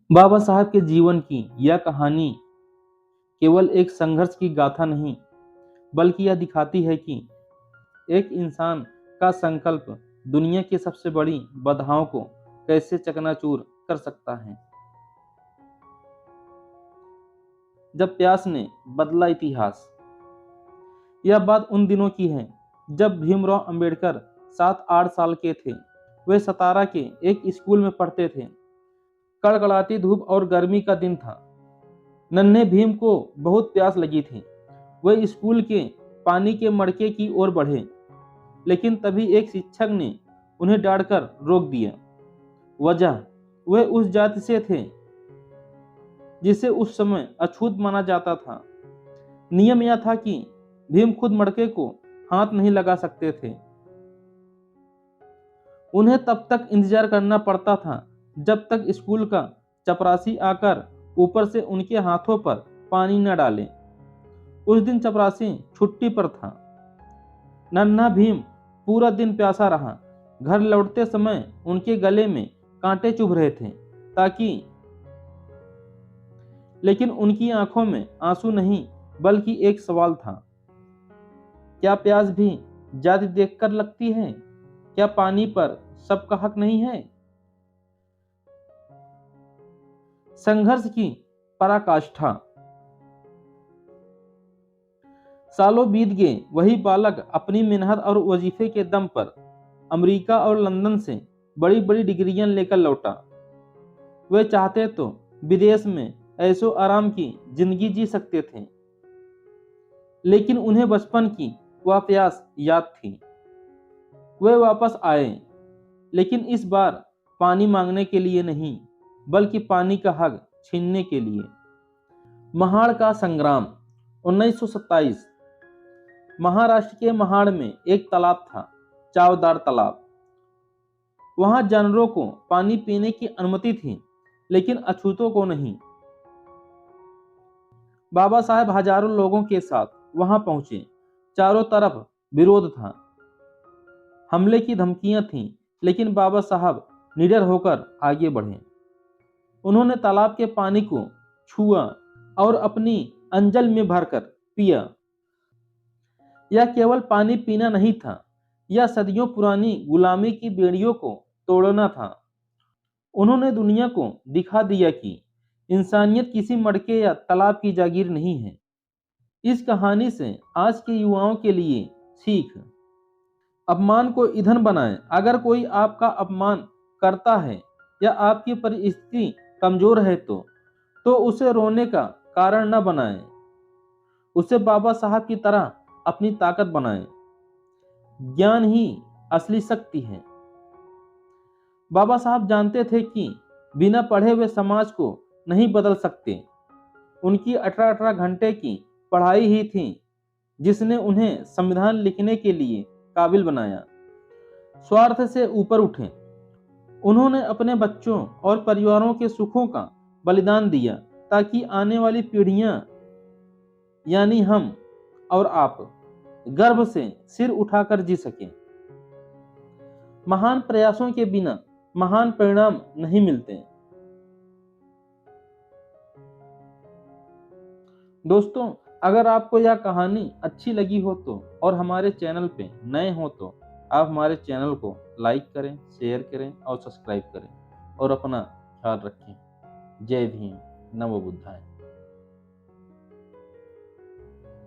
बाबा साहब के जीवन की यह कहानी केवल एक संघर्ष की गाथा नहीं, बल्कि यह दिखाती है कि एक इंसान का संकल्प दुनिया की सबसे बड़ी बाधाओं को कैसे चकनाचूर कर सकता है। जब प्यास ने बदला इतिहास। यह बात उन दिनों की है जब भीमराव अंबेडकर 7-8 साल के थे। वे सतारा के एक स्कूल में पढ़ते थे। कड़कड़ाती धूप और गर्मी का दिन था। नन्हे भीम को बहुत प्यास लगी थी। वे स्कूल के पानी के मटके की ओर बढ़े, लेकिन तभी एक शिक्षक ने उन्हें डांटकर रोक दिया। वजह, वे उस जाति से थे जिसे उस समय अछूत माना जाता था। नियम यह था कि भीम खुद मटके को हाथ नहीं लगा सकते थे। उन्हें तब तक इंतजार करना पड़ता था जब तक स्कूल का चपरासी आकर ऊपर से उनके हाथों पर पानी न डाले। उस दिन चपरासी छुट्टी पर था। नन्हा भीम पूरा दिन प्यासा रहा। घर लौटते समय उनके गले में कांटे चुभ रहे थे लेकिन उनकी आंखों में आंसू नहीं, बल्कि एक सवाल था। क्या प्यास भी जाति देखकर लगती है? क्या पानी पर सबका हक नहीं है? संघर्ष की पराकाष्ठा। सालों बीत गए। वही बालक अपनी मेहनत और वजीफे के दम पर अमेरिका और लंदन से बड़ी बड़ी डिग्रियां लेकर लौटा। वे चाहते तो विदेश में ऐशो आराम की जिंदगी जी सकते थे, लेकिन उन्हें बचपन की वह प्यास याद थी। वे वापस आए, लेकिन इस बार पानी मांगने के लिए नहीं, बल्कि पानी का हक छीनने के लिए। महाड़ का संग्राम। 1927। महाराष्ट्र के महाड़ में एक तालाब था, चावदार तालाब। वहां जानवरों को पानी पीने की अनुमति थी, लेकिन अछूतों को नहीं। बाबा साहब हजारों लोगों के साथ वहां पहुंचे। चारों तरफ विरोध था, हमले की धमकियां थीं, लेकिन बाबा साहब निडर होकर आगे बढ़े। उन्होंने तालाब के पानी को छुआ और अपनी अंजल में भरकर पिया। यह केवल पानी पीना नहीं था, यह सदियों पुरानी गुलामी की बेड़ियों को तोड़ना था। उन्होंने दुनिया को दिखा दिया कि इंसानियत किसी मटके या तालाब की जागीर नहीं है। इस कहानी से आज के युवाओं के लिए सीख। अपमान को ईंधन बनाएं। अगर कोई आपका अपमान करता है या आपकी परिस्थिति कमजोर है तो उसे रोने का कारण न बनाएं। उसे बाबा साहब की तरह अपनी ताकत बनाएं। ज्ञान ही असली शक्ति है। बाबा साहब जानते थे कि बिना पढ़े वे समाज को नहीं बदल सकते। उनकी 18-18 घंटे की पढ़ाई ही थी जिसने उन्हें संविधान लिखने के लिए काबिल बनाया। स्वार्थ से ऊपर उठे। उन्होंने अपने बच्चों और परिवारों के सुखों का बलिदान दिया ताकि आने वाली पीढ़ियां, यानी हम और आप, गर्व से सिर उठाकर जी सकें। महान प्रयासों के बिना महान परिणाम नहीं मिलते। दोस्तों, अगर आपको यह कहानी अच्छी लगी हो और हमारे चैनल पे नए हो तो आप हमारे चैनल को लाइक करें, शेयर करें और सब्सक्राइब करें और अपना ख्याल रखें। जय भीम, नमो बुद्धाय।